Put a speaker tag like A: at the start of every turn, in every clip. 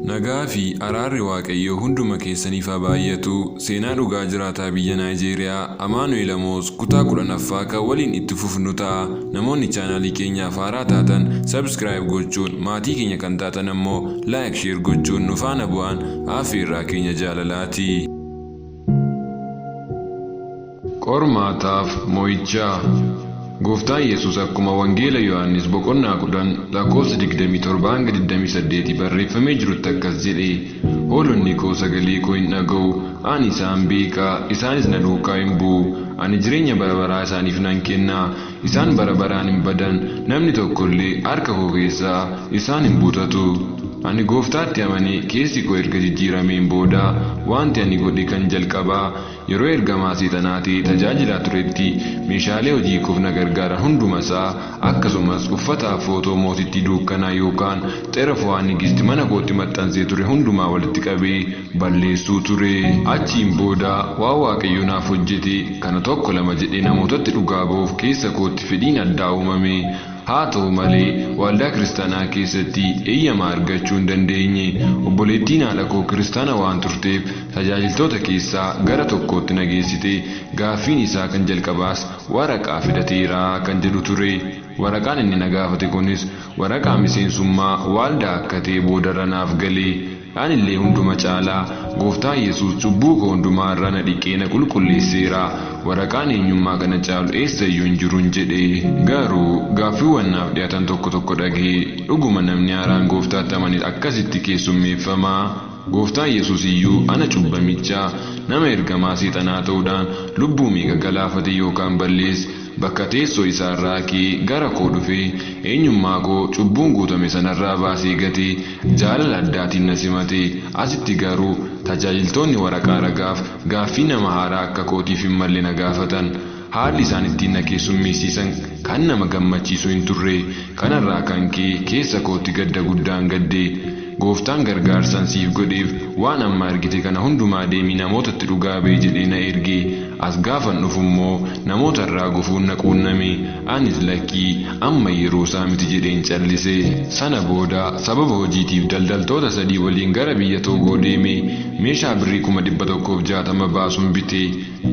A: Nagaa fi araarri Waaqayyoo hunduma keessaniif haa baay'atu. Seenaa dhugaa jiraataa biyya Naayijeeriyaa Amaanu'eel Amoos kutaa 10ffaa kan waliin itti fufnu ta'a. Namoonni chaanaalii keenyaaf haaraa taatan subscribe gochuun, maatii keenya kan taatan ammoo like share gochuun nu faana bu'aan afeerraa keenya jaalalaati. Qormaataaf Moo'ichaa. Gooftaan Yesuus akkuma Wangeela Yohaannis boqonnaa 10 lakkoofsa 27-28 barreeffamee jirutti akkas jedhe, hoolonni koo sagalee koo hin dhaga'u, ani isaan beeka, isaanis na duukaa hin bu'u. Ani jireenya bara baraa isaaniif nan kenna, isaan bara baraan hin badan, namni tokkollee harka koo keessaa isaan hin butatu. Ani Gooftaatti amanee keessi koo erga jijjiirameen booda wanti ani godhe kan jalqabaa yeroo ergamaa seexanaatii tajaajilaa turetti meeshaalee hojii koof na gargaaran hundumasaa akkasumas uffata footoo mootitti duukkanaa yookaan xera fo'aa nigisti mana kootti maxxansee ture hundumaa walitti qabee balleessuu ture. Achiin booda waa Waaqayyo naaf hojjete kana tokko lama jedhee namootatti dhugaa ba'uuf keessa kootti fedhiin addaa uumame. Haa ta'u malee waldaa kiristaanaa keessatti eeyyama argachuu hin dandeenye. Obboleettiin haadha koo kiristaana waan turteef tajaajiltoota keessaa gara tokkootti na geessite. Gaaffiin isaa kan jalqabaas waraqaa fidateera kan jedhu ture. Waraqaan inni na gaafate kunis waraqaa miseensummaa waldaa akka ta'e boodarra naaf galee. Anillee hunduma caalaa Gooftaan Yesuus cubbuu koo hundumaa irraa na dhiqee na qulqulleesseera. Waraqaan eenyummaa kana caalu eessayyuu hin jiru jedhe. Garuu gaaffiiwwan naaf dhiyaatan tokko tokko dhagee dhuguma namni haaraan Gooftaatti amane akkasitti keessummeeffama. Gooftaan Yesuus iyyuu ana cubbamichaa nama ergamaa seexanaa ta'uudhaan lubbuu meeqa galaafate yookaan balleesse bakka teessoo isaa irraa ka'ee gara koo dhufee eenyummaa koo cubbuun guutame sanarraa baasee gatee jaalala addaatiin na simate. Asitti garuu tajaajiltoonni waraqaa ragaaf gaaffii nama haaraa akka kootiif hin malle na gaafatan. Haalli isaan ittiin na keessummeessisan kan nama gammachiisu hin turre. Kanarraa kan ka'e keessa kootti gadda guddaan gaddee. Gooftaan gargaarsan siif godheef waan amma argite kana hundumaa deemii namootatti dhugaa ba'i jedhee na erge. As gaafan dhufummoo namoota irraa gufuun na quunname. Anis lakkii amma yeroo isaa miti jedheen callise. Sana booda sababa hojiitiif daldaltoota 3 waliin gara biyya Toogoo deeme. Meeshaa birrii 160 baasuun bite.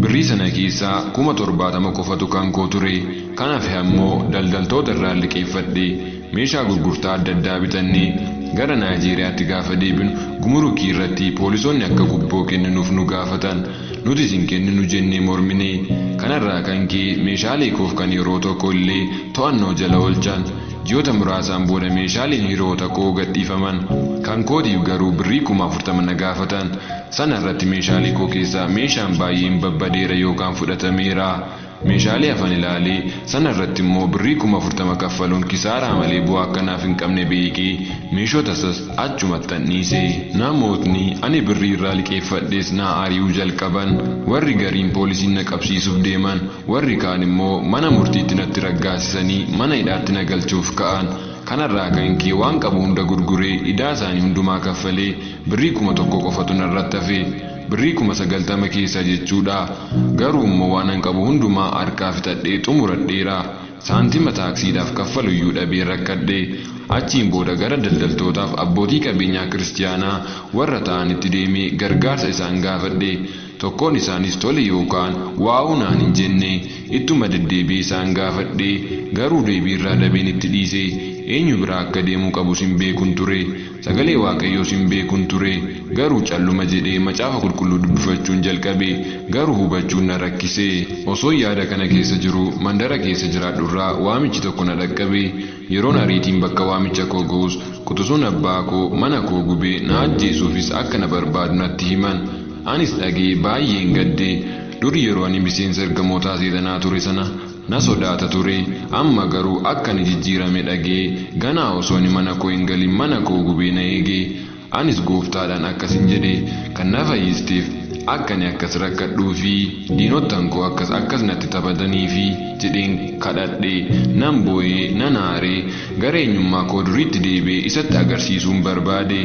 A: Birrii sana keessaa 70 qofatu kan koo ture. Kanaaf ammoo daldaltoota irraa liqeeffadhe. Meeshaa gurgurtaa adda addaa bitannee gara Naayijeeriyaatti gaafa deebinu gumurukii irratti poolisoonni akka gubboo kenninuuf nu gaafatan. Nuti isin kenninu jennee mormine. Kanarraa kan ka'e meeshaalee koof kan yeroo tokko illee to'annoo jala oolchan. Ji'oota muraasaan booda meeshaaleen hiriyoota koo gadhiifaman. Kan kootiif garuu birrii 40,000 na gaafatan. Sana irratti meeshaalee koo keessaa meeshaan baay'een babbadeera yookaan fudhatameera. Meeshaalee hafan ilaalee sana irratti immoo birrii 40,000 kaffaluun kisaaraa malee bu'aa akkanaaf hin qabne beekee meeshota isaas achumatti dhiise. Namootni ani birrii irraa liqeeffadhees na ari'uu jalqaban. Warri gariin poolisiin na qabsiisuuf deeman, warri kaan immoo mana murtiitti natti raggaasisanii mana hidhaatti na galchuuf ka'an. Kanarraa kan ka'e waan qabu hunda gurguree idaa isaanii hundumaa kaffalee birrii 1,000 qofatu narratti hafe. Birrii 90,000 keessa jechuudha. Garuu immoo waan an qabu hundumaa harkaa fixadhee xumuradheera. Saantima taaksiidhaaf kaffaluyyuu dhabee rakkadhe. Achiin booda gara daldaltootaaf abbootii qabeenyaa kiristaanaa warra ta'anitti deemee gargaarsa isaan gaafadhe. Tokkoon isaanis tole yookaan waa'uu naan hin jenne. Ittuma deddeebi'ee isaan gaafadhe. Garuu deebii irraa dhabeen itti dhiise. Eenyu biraa akka deemuu qabus hin beekun ture. Sagalee Waaqayyoos hin beekun ture. Garuu calluma jedhee macaafa qulqulluu dubbifachuun jalqabe. Garuu hubachuun na rakkise. Osoo yaada kana keessa jiru mandara keessa jiraadhurraa waamichi tokko na dhaqqabe. Yeroon ariitiin bakka waamicha koo ga'us quxisuun abbaa koo mana koo gubee na ajjeesuufis akka na barbaadu natti himan. Anis dhagee baay'een gadde. Dur yeroo ani miseensa ergamootaa seexanaa ture sana na sodaata ture. Amma garuu akka ni jijjiirame dhagee ganaa osoo ani mana koo hin galin mana koo gubee na eege. Anis Gooftaadhaan akkasin jedhe kan na fayyisteef akka ani akkas rakkadhuu fi diinottan koo akkas natti taphatanii fi jedheen kadhadhe. Nan boo'ee nan aaree gara eenyummaa koo duriitti deebi'ee isatti agarsiisuun barbaade.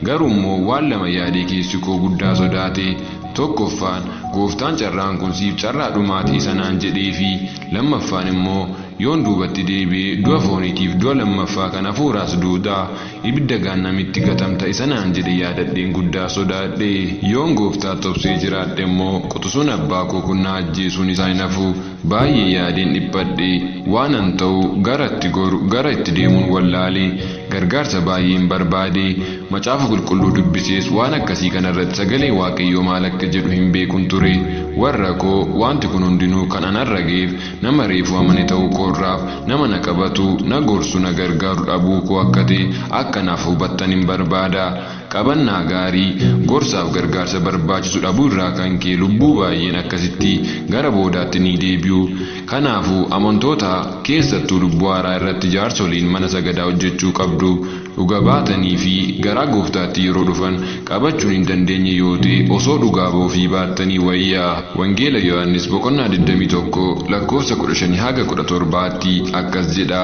A: Garuu immoo waan lama yaadee keessi koo guddaa sodaate. Tokkoffaan Gooftaan carraan kun siif carraa dhumaatii sanaan jedhee fi lammaffaan immoo yoon duubatti deebi'ee du'a fooniitiif du'a lammaffaa kan hafuuraas duudaa ibidda gaannamitti gatamta isa naan jedhe yaadadheen guddaa sodaadhe. Yoon gooftaa tobsee jiraadhe immoo quxisuun abbaa koo kun na ajjeesuun isaa hin hafu. Baay'ee yaadeen dhiphadhe waan an ta'u garatti goru gara itti deemuun wallaalee gargaarsa baay'een barbaade. Macaafa qulqulluu dubbisees waan akkasii kanarratti sagalee waaqayyoo maal akka jedhu hin beekun ture. Warra koo wanti kun hundinuu kan an arrageef nama reefu amane ta'uu koorraaf nama na qabatu na gorsu na gargaaru dhabuu koo akka ta'e akkanaaf hubattan hin barbaada. Qabannaa gaarii gorsaaf gargaarsa barbaachisu dhabuu irraa kan kee lubbuu baay'een akkasitti gara boodaatti ni deebi'u. Kanaafuu amantoota keessattuu lubbuu haaraa irratti jaarsoliin mana sagadaa hojjechuu qabdu. Dhuga baatanii fi gara gooftaatti yeroo dhufan qabachuun hin dandeenye yoo ta'e osoo dhugaa baafii baattanii wayyaa. Wangeela Yohaannis boqonnaa 21 lakkoofsa 15 haga 17tti akkas jedha.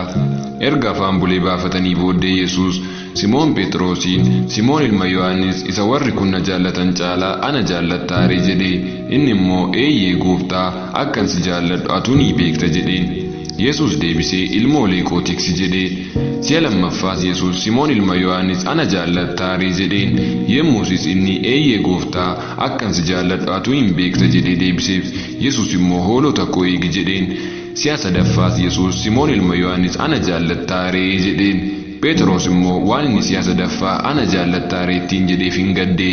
A: Erga afaan bulee baafatanii booddee Yesuus Simoon Phexrosiin, Simoon ilma Yohaannis isa warri kun na jaallatan caalaa ana jaallattaare jedhe. Inni immoo eeyyee gooftaa akkan si jaalladhu atuu ni beekta jedheen. Yesuus deebisee ilmoolee koo tiksi jedhe. Si'a lammaffaas Yesuus Simoon ilma Yohaannis ana jaallattaare jedheen. Yemmuusis inni eeyyee gooftaa akkan si jaalladhu atuu hin beekta jedhee deebiseef. Yesuus immoo hoolota koo eegi jedheen. Si'a sadaffaas Yesuus Simoon ilma Yohaannis ana jaallattaare jedheen. Phexros immoo waan inni si'a sadaffaa ana jaallattaare ittiin jedheef hin gadde.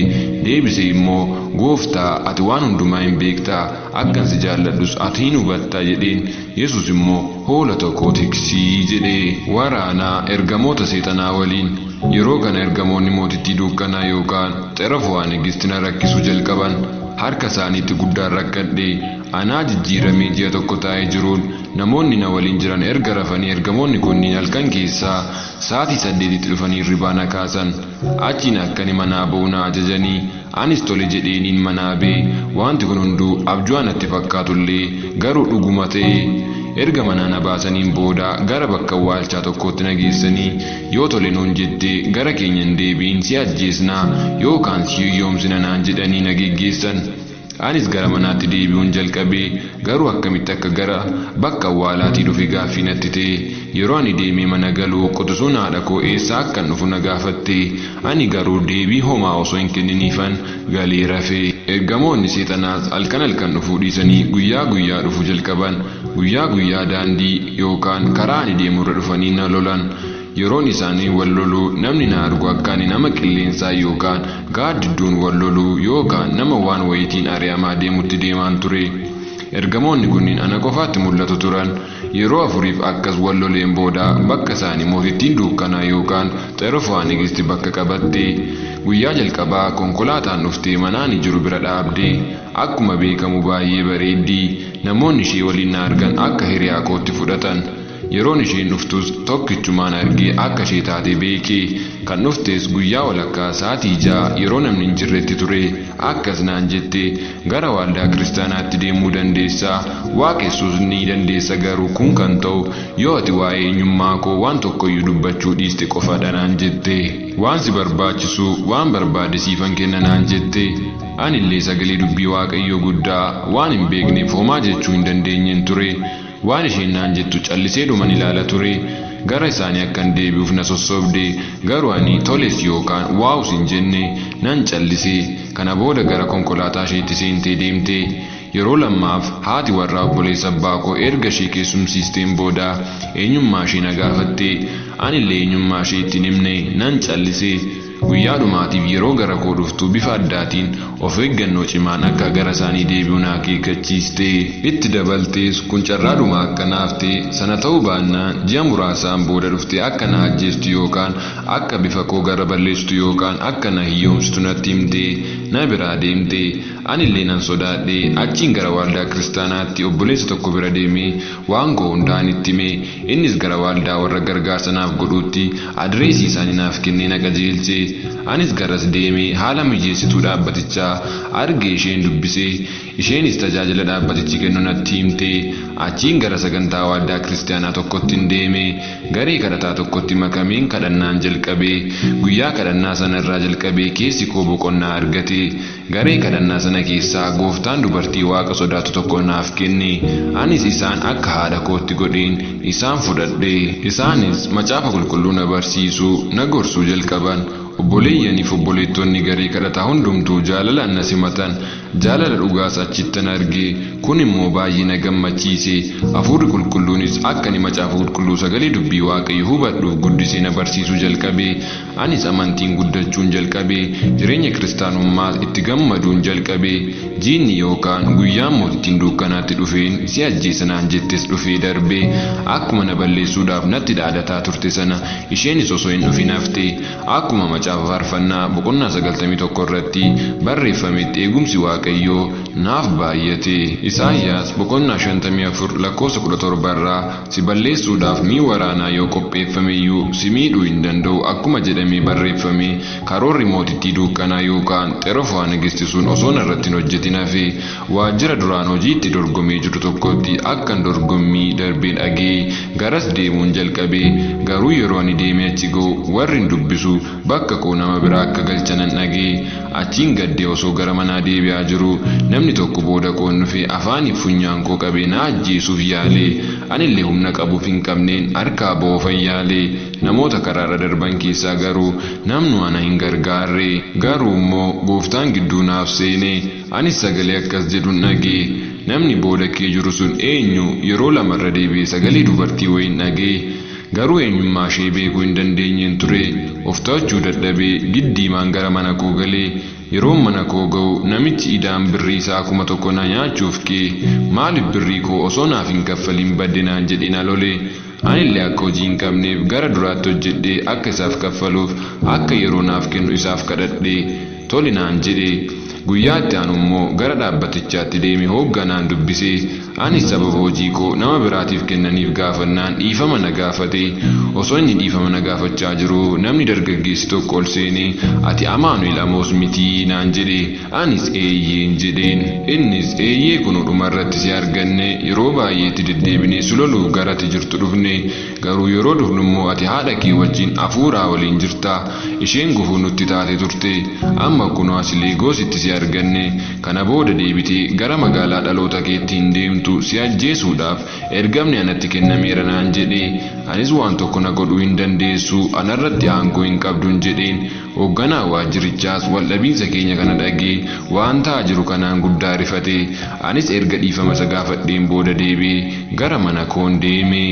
A: Deebisee immoo gooftaa ati waan hundumaa hin beektaa akkan si jaalladhus ati hin hubattaa jedheen. Yesuus immoo hoolota koo tiksii jedhee. Waraanaa ergamoota seexanaa waliin. Yeroo kana ergamoonni mootittii dukkanaa yookaan xerafo'aa nigistina rakkisuu jalqaban. Harka isaaniitti guddaan rakkadhe. Anaa jijjiiramee ji'a tokko taa'ee jiruun namoonni na waliin jiran erga rafanii ergamoonni kunniin halkan keessaa sa'aatii 8tti dhufanii hirribaa na kaasan. Achiin akkan manaa ba'uu na ajajanii anis tole jedheeniin manaa ba'e. Wanti kun hunduu abjuu natti fakkaatullee garuu dhuguma ta'e. Erga manaa na baasaniin booda gara bakka awwaalchaa tokkootti na geessanii yoo tole nuun jettee gara keenya hin deebiin si ajjeesnaa yookaan si hiyyoomsina naan jedhanii na geggeessan. Anis gara manaatti deebi'uun jalqabee garuu akkamitti akka gara bakka awwaalaatii dhufe gaaffii natti ta'e. Yeroo ani deemee mana galuu quxisuun haadha koo eessaa akkan dhufu na gaafatte. Ani garuu deebii homaa osoo hin kenniniifan galee rafee. Ergamoonni seexanaas halkan dhufuu dhiisanii guyyaa guyyaa dhufuu jalqaban. Guyyaa guyyaa daandii yookaan karaa ani deemurra dhufanii na lolan. Yeroon isaanii wal loluu namni na argu akka ani nama qilleensaa yookaan gaaddidduun wal loluu yookaan nama waan wayitiin ari'amaa deemutti deemaan ture. Ergamoonni kunniin ana qofaatti mul'atu turan. Yeroo afuriif akkas wal loleen booda bakka isaanii mootittiin dukkanaa yookaan xerafo'aa nigisti bakka qabatte. Guyyaa jalqabaa konkolaataan dhuftee manaan jiru bira dhaabde. Akkuma beekamu baay'ee bareeddi. Namoonni ishee waliin na argan akka hiriyaa kootti fudhatan. Yeroon isheen dhuftus tokkichumaan argee akka ishee taate beekee. Kan dhuftes guyyaa walakkaa sa'aatii 6 yeroo namni hin jirretti ture. Akkas naan jette gara waldaa kiristaanaatti deemuu dandeessaa. Waaqessuus ni dandeessa garuu kun kan ta'u yoo ati waa'ee eenyummaa koo waan tokkoyyuu dubbachuu dhiiste qofaadha naan jette. Waan si barbaachisu waan barbaade siifan kenna naan jette. Ani illee sagalee dubbii waaqayyoo guddaa waan hin beekneef homaa jechuu hin dandeenyeen ture. Waan isheen naan jettu callisee dhuman ilaala ture. Gara isaanii akkan deebi'uuf na sossobde garuu ani toles yookaan waa'us hin jenne nan callisee. Kana booda gara konkolaataa isheetti seentee deemte. Yeroo lammaaf haati warraa obboleessa abbaa koo erga ishee keessumsiisteen booda eenyummaa ishee na gaafatte. Ani illee eenyummaa ishee ittiin himne nan callisee. Guyyaa dhumaatiif yeroo gara koo dhuftu bifa addaatiin of eeggannoo cimaan akka gara isaanii deebi'u na akeekkachiiste. Itti dabaltees kun carraadhuma akka naaf ta'e sana ta'uu baannaan ji'a muraasaan booda dhuftee akka na ajjeestu yookaan akka bifa koo gara balleessitu yookaan akka na hiyyoomsitu natti himte. Na biraa deemte. Ani illee nan sodaadhe. Achiin gara waldaa kiristaanaatti obboleessa tokko bira deemee waan koo hundaan itti hime. Innis gara waldaa warra gargaarsa naaf godhuutti adreesii isaanii naaf kennee na qajeelche. Anis garas deemee haala mijeessituu dhaabbatichaa argee isheen dubbisee. Isheenis tajaajila dhaabbatichi kennu natti himte. Achiin gara sagantaa waldaa kiristaanaa tokkotti deemee garee kadhataa tokkotti makameen kadhannaan jalqabee. Guyyaa kadhannaa sanarraa jalqabee keessi koo boqonnaa argate. kadhadhe. Garee kadhannaa sana keessaa Gooftaan dubartii Waaqa sodaatu tokko naaf kenne. Anis isaan akka haadha kootti godheen isaan fudhadhe. Isaanis macaafa qulqulluu na barsiisuu na gorsuu jalqaban. Obboleeyyaniif obboleettonni garee kadhataa hundumtuu jaalalaan na simatan. Jaalala dhugaas achittan arge. Kun immoo baay'ee na gammachiise. Hafuurri qulqulluunis akka ani macaafa qulqulluu sagalee dubbii Waaqayyoo hubadhuuf guddisee na barsiisuu jalqabe. Anis amantiin guddachuun jalqabe. Jireenya kiristaanummaa itti gammaduun jalqabe. Jiinni yookaan guyyaan mootittiin dukkanaatti dhufeen si ajjeesa naan jettes dhufee darbe. Akkuma na balleessuudhaaf natti dhaadataa turte sana isheenis osoo hin dhufin hafte. Akkuma macaafa faarfannaa boqonnaa 91 irratti barreeffametti eegumsi Waaqayyoo naaf baay'ate. Isaayyaas boqonnaa 54 lakkoofsa 17 irraa si balleessuudhaaf mi'i waraanaa yoo qopheeffameyyuu si miidhuu hin danda'u akkuma jedhamee barreeffame. Karoorri mootittii dukkanaa yookaan xerofaa nagistisuun osoo narratti hin hojjetin hafe. Waajjira duraan hojiitti dorgomee jiru tokkotti akkan dorgommii darbee dhagee garas deemuun jalqabe. Garuu yeroo ani deemee achi ga'u warri hin dubbisu bakka koo nama biraa akka galchanan dhagee. Achiin gaddee osoo gara manaa deebi'aa jiru namni tokko booda koon dhufe afaaniif funyaan koo qabee na ajjeesuuf yaale. Anillee humna qabuuf hin qabneen harkaa ba'uufan yaale. Namoota karaarra darban keessaa garuu namni ana hin gargaarre. Garuu immoo Gooftaan gidduu naaf seene. Anis sagalee akkas jedhuun dhagee. Namni booda kee jiru sun eenyu? Yeroo lamarra deebi'ee sagalee dubartii wayiin dhagee. Garuu eenyummaa ishee beekuu hin dandeenyeen ture. Of to'achuu dadhabee giddiimaan gara mana koo galee. Yeroo mana koo ga'u namichi idaan birrii isaa 1,000 na nyaachuuf kee maaliif birrii koo osoo naaf hin kaffaliin badde naan jedhe na lole. Anillee akka hojii hin qabneef gara duraatti hojjedhee akka isaaf kaffaluuf akka yeroo naaf kennu isaaf kadhadhe. Toli naan jedhe. Guyyaa itti aanu immoo gara dhaabbatichaatti deemee hoogganaan dubbisee. Anis sababa hojii koo nama biraatiif kennaniif gaafannaan dhiifama na gaafate. Osoo inni dhiifama na gaafachaa jiru namni dargaggeessi tokko ol seenee ati Amaanu'el Amoos mitii naan jedhe. Anis eeyyeen jedheen. Innis eeyyee kun dhumarratti si arganne yeroo baay'eetti deddeebinee suloluuf garati jirtu dhufne. Garuu yeroo dhufnu immoo ati haadha kee wajjin hafuuraa waliin jirta. Isheen gufuu nutti taate turte. Amma kunoo as Leegoositti si arganne. Kana booda deebitee gara magaalaa dhaloota keetti hin deemtu si ajjeesuudhaaf ergamni anatti kennameera naan jedhe. Anis waan tokko na godhuu hin dandeessu anarratti aangoo hin qabduun jedheen. Hoogganaa waajjirichaas waldhabiinsa keenya kana dhagee waan ta'aa jiru kanaan guddaa rifate. Anis erga dhiifama isa gaafadheen booda deebi'ee gara mana koon deeme.